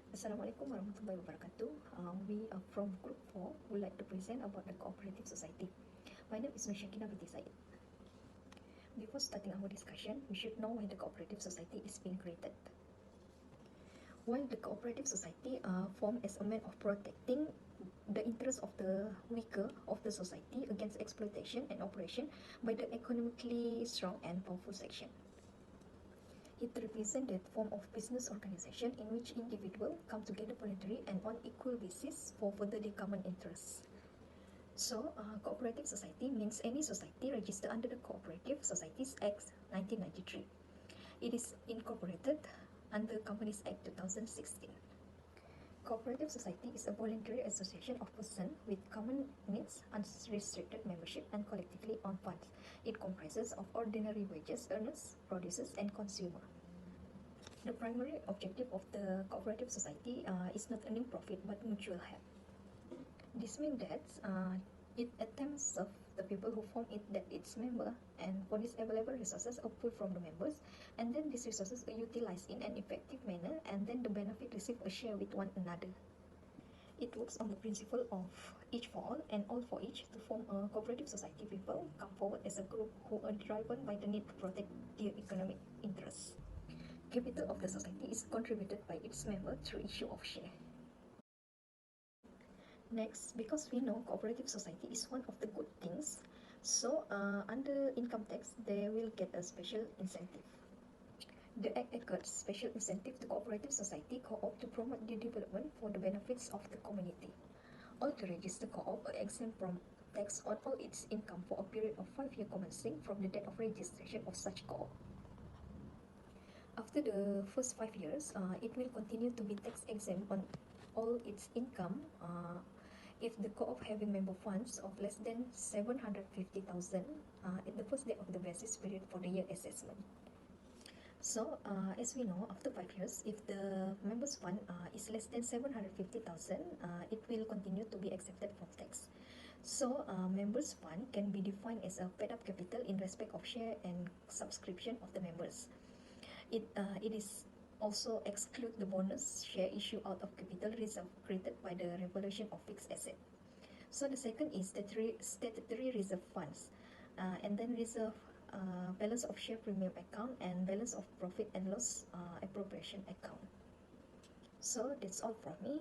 Assalamualaikum warahmatullahi wabarakatuh. We are from Group 4 who would like to present about the cooperative society. My name is Nushakina binti Said. Before starting our discussion, we should know why the cooperative society is being created. While the cooperative society formed as a means of protecting the interests of the weaker of the society against exploitation and oppression by the economically strong and powerful section. It represents that form of business organization in which individuals come together voluntarily and on equal basis for further their common interests. So, cooperative society means any society registered under the Cooperative Societies Act 1993. It is incorporated under Companies Act 2016. Cooperative society is a voluntary association of persons with common needs, unrestricted membership, and collectively owned funds. It comprises of ordinary wages earners, producers, and consumers. The primary objective of the cooperative society is not earning profit but mutual help. This means that it attempts to serve the people who form it, that its member, and for this available resources are pulled from the members, and then these resources are utilized in an effective manner, and then the benefit received a share with one another. It works on the principle of each for all and all for each. To form a cooperative society, people come forward as a group who are driven by the need to protect their economic interests. Capital of the society is contributed by its members through issue of share. Next, because we know cooperative society is one of the good things, so under income tax, they will get a special incentive. The Act accords special incentive to cooperative society co-op to promote the development for the benefits of the community. All the registered co-op are exempt from tax on all its income for a period of 5 years commencing from the date of registration of such co-op. After the first 5 years, it will continue to be tax exempt on all its income if the co-op having member funds of less than 750,000 at the first day of the basis period for the year assessment. So, as we know, after 5 years, if the members fund is less than 750,000, it will continue to be accepted from tax. So, members fund can be defined as a paid-up capital in respect of share and subscription of the members. It is also exclude the bonus share issue out of capital reserve created by the revaluation of fixed asset. So the second is statutory reserve funds, and then reserve balance of share premium account and balance of profit and loss appropriation account. So that's all from me.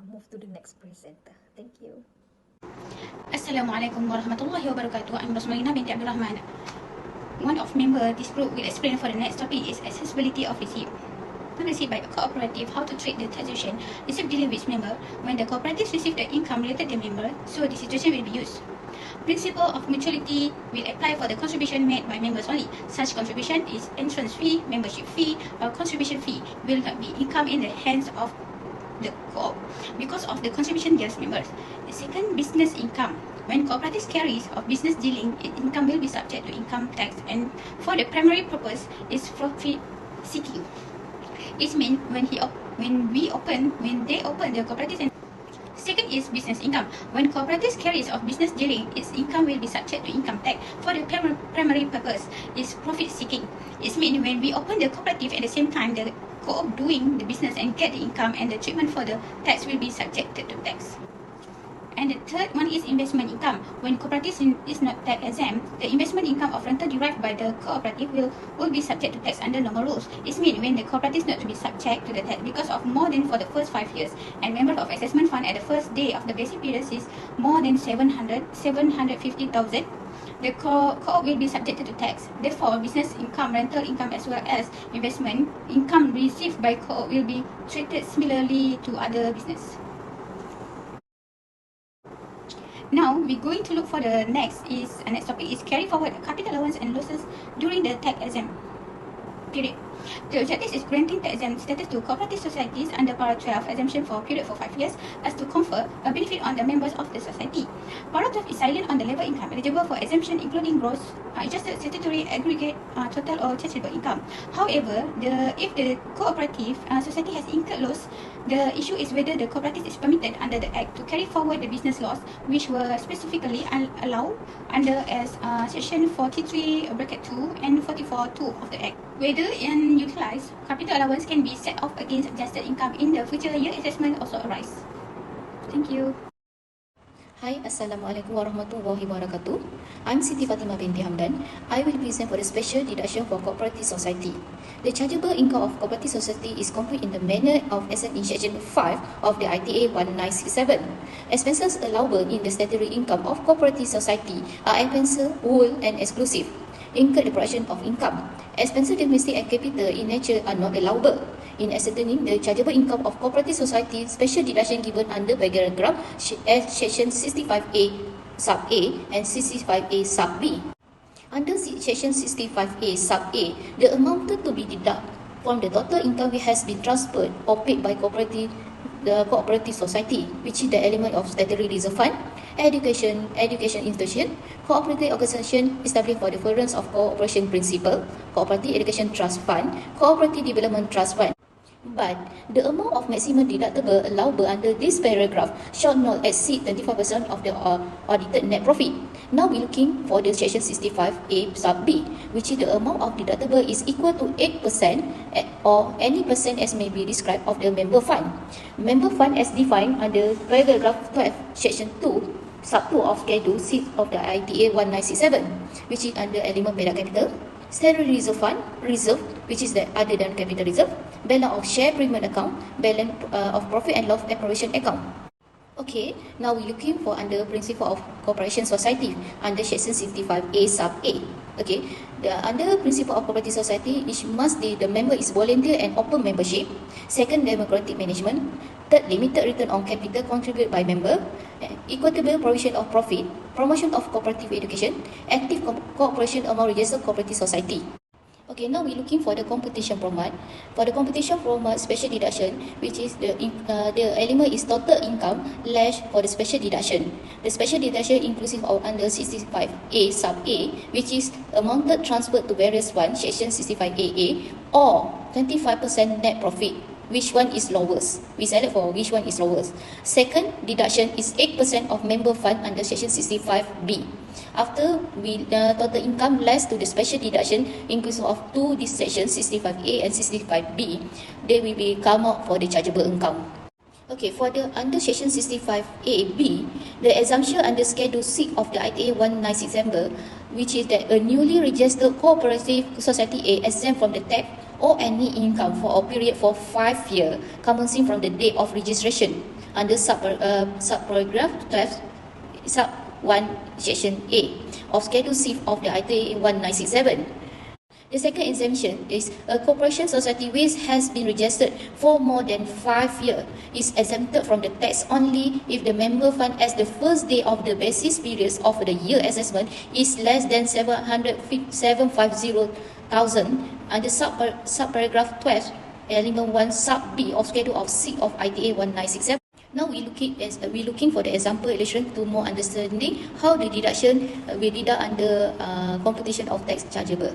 Move to the next presenter. Thank you. Assalamualaikum warahmatullahi wabarakatuh. I'm Rosmalina binti Abdul Rahman. One of member this group will explain for the next topic is accessibility of receipt. Received by a cooperative, how to treat the taxation received dealing with member when the cooperatives receive the income related to member, so the situation will be used. Principle of mutuality will apply for the contribution made by members only. Such contribution is entrance fee, membership fee, or contribution fee will not be income in the hands of the co-op because of the contribution gives members. The second, business income. When cooperatives carries of business dealing, income will be subject to income tax, and for the primary purpose is profit seeking. It means when they open the cooperative. And second is business income. When cooperatives carries of business dealing, its income will be subject to income tax. For the primary purpose is profit seeking. It means when we open the cooperative at the same time the co-op doing the business and get the income, and the treatment for the tax will be subjected to tax. And the third one is investment income. When cooperative is not tax exempt, the investment income of rental derived by the cooperative will be subject to tax under normal rules. It means when the cooperative is not to be subject to the tax because of more than for the first 5 years, and member of assessment fund at the first day of the basic period is more than 750,000. The co-op will be subjected to tax. Therefore, business income, rental income, as well as investment income received by co-op will be treated similarly to other business. Now we're going to look for the next topic is carry forward capital allowance and losses during the tax exempt period. The objective is granting tax exempt status to cooperative societies under Para 12 exemption for a period for 5 years as to confer a benefit on the members of the society. Para 12 is silent on the level income eligible for exemption, including gross, adjusted statutory aggregate, total or taxable income. However, if the cooperative society has incurred loss, the issue is whether the cooperative is permitted under the Act to carry forward the business loss, which were specifically allowed under as Section 43(2) and 44(2) of the Act. Whether in been utilized, capital allowance can be set off against adjusted income in the future year assessment also arise. Thank you. Hai, Assalamualaikum warahmatullahi wabarakatuh. I'm Siti Fatimah binti Hamdan. I will present for the special deduction for cooperative society. The chargeable income of cooperative society is complete in the manner of as in Section 5 of the ITA 1967. Expenses allowable in the statutory income of cooperative society are expenses whole and exclusive. Incurred the production of income. Expenses domestic and capital in nature are not allowable. In ascertaining the chargeable income of cooperative society, special deduction given under paragraph section 65A sub A and 65A sub B. Under section 65A sub A, the amount to be deducted from the total income which has been transferred or paid by the cooperative society, which is the element of statutory reserve fund, education institution, cooperative organisation established for the furtherance of cooperation principle, cooperative education trust fund, cooperative development trust fund. But the amount of maximum deductible allowable under this paragraph shall not exceed 25% of the audited net profit. Now we're looking for the section 65A sub B, which is the amount of deductible is equal to 8% or any percent as may be described of the member fund. Member fund as defined under paragraph 12, section 2, sub 2 of schedule 6 of the ITA 1967, which is under element paid capital, statutory reserve fund, reserve, which is the other than capital reserve, balance of share premium account, balance of profit and loss preparation account. Okay, now we're looking for under principle of cooperation society under section 65A sub A. Okay, under principle of cooperative society, it must be the member is volunteer and open membership. Second, democratic management. Third, limited return on capital contributed by member. Equitable provision of profit. Promotion of cooperative education. Active cooperation among registered cooperative society. Okay, now we're looking for the competition format. For the competition format special deduction, which is the element is total income less for the special deduction. The special deduction inclusive of under 65A sub A, which is amounted transferred to various funds, section 65AA, or 25% net profit. Which one is lowest? We select for which one is lowest. Second deduction is 8% of member fund under section 65B. After we total income less to the special deduction inclusive of two this section 65A and 65B, they will be come out for the chargeable income. Okay, for the under section 65AB, the exemption under schedule 6 of the ITA 1967, which is that a newly registered cooperative society A exempt from the tax or any income for a period for 5 years commencing from the date of registration under subparagraph 12 sub 1 section A of schedule 6 of the ITA 1967. The second exemption is a corporation society which has been registered for more than 5 years is exempted from the tax only if the member fund as the first day of the basis periods of the year assessment is less than 750,000 under subparagraph 12 element 1 sub B of schedule of 6 of ITA 1967. Now we're looking for the example illustration to more understanding how the deduction will deduct under computation of tax chargeable.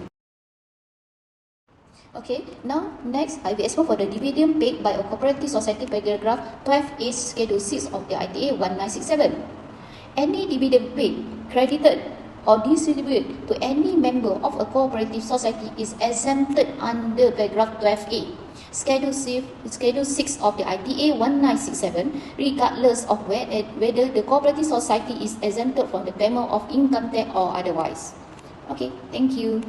Okay, now next I will explain for the dividend paid by a cooperative society paragraph 12 is schedule 6 of the ITA 1967. Any dividend paid, credited or distributed to any member of a cooperative society is exempted under paragraph 12A. Schedule 6 of the ITA 1967, regardless of whether the cooperative society is exempted from the payment of income tax or otherwise. Okay, thank you.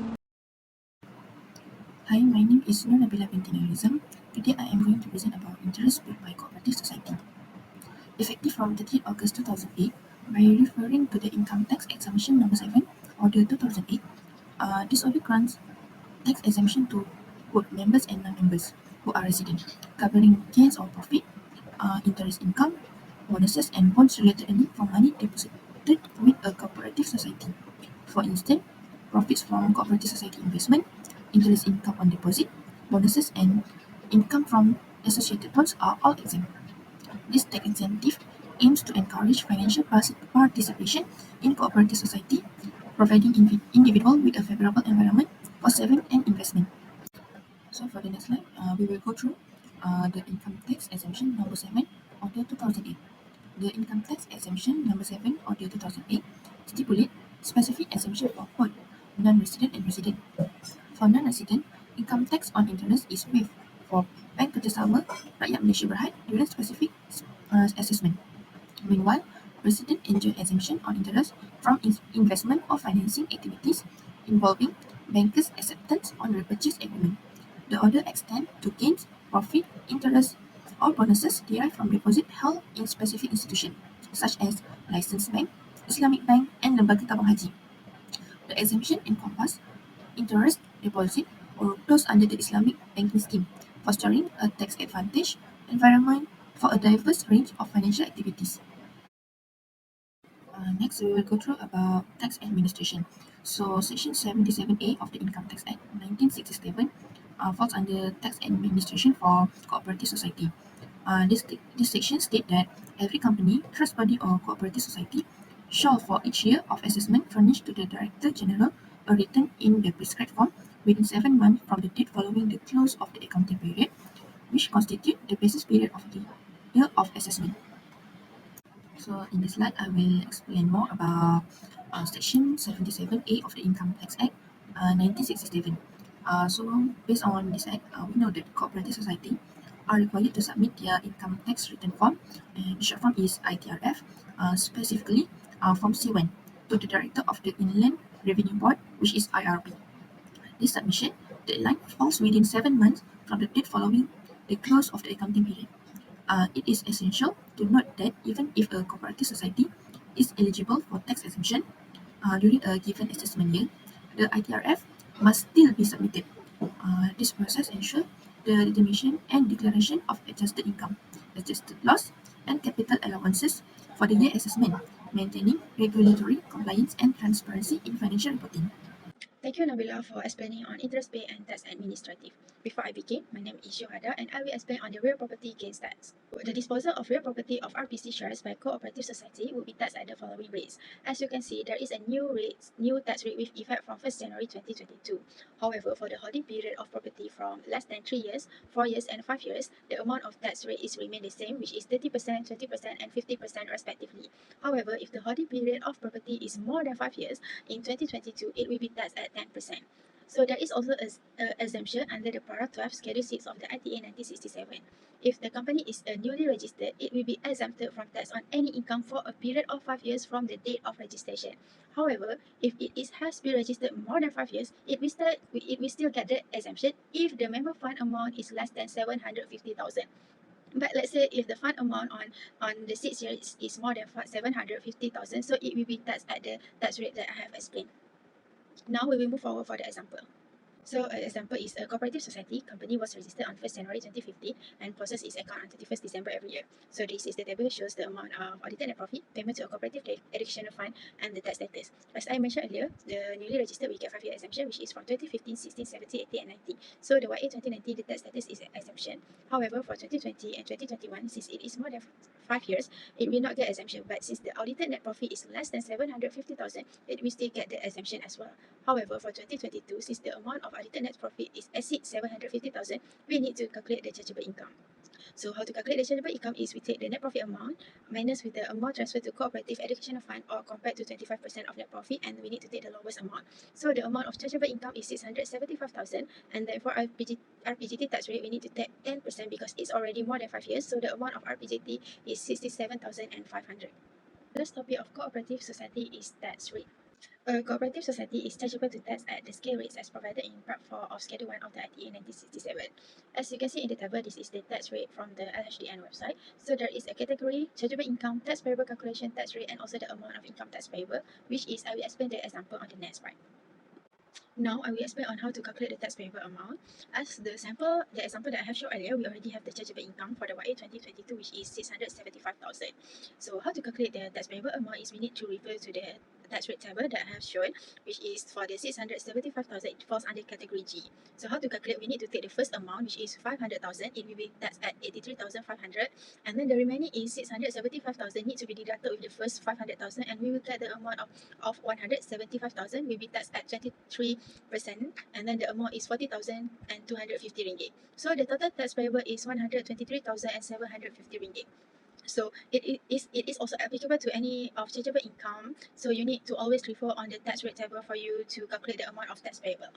Hi, my name is Nur Nabila binti Nizam. Today I am going to present about interest paid by cooperative society. Effective from 30 August 2008, by referring to the Income Tax Exemption Number 7, Order 2008, this order grants tax exemption to both members and non-members who are resident, covering gains or profit, interest income, bonuses and bonds-related earning from money deposited with a cooperative society. For instance, profits from cooperative society investment, interest income on deposit, bonuses and income from associated bonds are all exempt. This tax incentive aims to encourage financial participation in cooperative society, providing individuals with a favorable environment for saving and investment. So for the next slide, we will go through the Income Tax Exemption Number 7, Order 2008. The Income Tax Exemption Number 7, Order 2008 stipulate specific exemption for both non-resident and resident. For non-resident, income tax on interest is waived for bank kerjasama Rakyat Malaysia Berhad during specific assessment. Meanwhile, residents enjoy exemption on interest from investment or financing activities involving bankers' acceptance on repurchase agreement. The order extends to gains, profit, interest, or bonuses derived from deposit held in specific institutions, such as licensed bank, Islamic bank, and lembaga tabung haji. The exemption encompasses interest deposit or those under the Islamic banking scheme, fostering a tax advantage environment for a diverse range of financial activities. Next, we will go through about tax administration. So, Section 77A of the Income Tax Act 1967 falls under tax administration for cooperative society. This section states that every company, trust body, or cooperative society shall, for each year of assessment, furnish to the Director General a return in the prescribed form within 7 months from the date following the close of the accounting period, which constitute the basis period of the year of assessment. So in this slide, I will explain more about Section 77A of the Income Tax Act 1967. So based on this act, we know that cooperative society are required to submit their income tax return form, and the short form is ITRF, specifically Form C1 to the Director of the Inland Revenue Board, which is IRB. This submission deadline falls within 7 months from the date following the close of the accounting period. It is essential to note that even if a cooperative society is eligible for tax exemption during a given assessment year, the ITRF must still be submitted. This process ensures the determination and declaration of adjusted income, adjusted loss, and capital allowances for the year assessment, maintaining regulatory compliance and transparency in financial reporting. Thank you, Nabila, for explaining on interest pay and tax administrative. Before I begin, my name is Yohada and I will explain on the real property gains tax. The disposal of real property of RPC shares by cooperative society will be taxed at the following rates. As you can see, there is a new tax rate with effect from 1st January 2022. However, for the holding period of property from less than 3 years, 4 years, and 5 years, the amount of tax rate is remain the same, which is 30%, 20%, and 50% respectively. However, if the holding period of property is more than 5 years, in 2022, it will be taxed at 10%. So there is also an exemption under the Para 12 Schedule 6 of the ITA 1967. If the company is newly registered, it will be exempted from tax on any income for a period of 5 years from the date of registration. However, if has been registered more than 5 years, it will still get the exemption if the member fund amount is less than 750,000. But let's say if the fund amount on the 6 years is more than 750,000, so it will be taxed at the tax rate that I have explained. Now we will move forward for the example. So an example is a cooperative society company was registered on 1st January 2015 and process its account on 31st December every year. So this is the table shows the amount of audited net profit, payment to a cooperative educational fund, and the tax status. As I mentioned earlier, the newly registered will get 5-year exemption, which is from 2015, 16, 17, 18, and 19. So the YA 2019, the tax status is an exemption. However, for 2020 and 2021, since it is more than 5 years, it will not get exemption. But since the audited net profit is less than 750,000, it will still get the exemption as well. However, for 2022, since the amount of audited net profit is exceeds 750,000, we need to calculate the chargeable income. So how to calculate the chargeable income is we take the net profit amount minus with the amount transferred to cooperative educational fund or compared to 25% of net profit, and we need to take the lowest amount. So the amount of chargeable income is 675,000, and then for RPGT tax rate we need to take 10% because it's already more than 5 years. So the amount of RPGT is 67,500. The last topic of cooperative society is tax rate. A cooperative society is chargeable to tax at the scale rates as provided in Part 4 of Schedule 1 of the ITA 1967. As you can see in the table, this is the tax rate from the LHDN website. So there is a category, chargeable income, tax payable calculation, tax rate, and also the amount of income tax payable, which is, I will explain the example on the next slide. Now I will explain on how to calculate the tax payable amount. As the example that I have shown earlier, we already have the chargeable income for the YA 2022, which is 675,000. So how to calculate the tax payable amount is we need to refer to the tax rate table that I have shown, which is for the 675,000, it falls under category G. So how to calculate? We need to take the first amount, which is 500,000. It will be taxed at 83,500, and then the remaining is 675,000 need to be deducted with the first 500,000, and we will get the amount of 175,000 will be taxed at 23%, and then the amount is 40,250 ringgit. So the total tax payable is 123,750 ringgit. So it is also applicable to any of chargeable income. So you need to always refer on the tax rate table for you to calculate the amount of tax payable.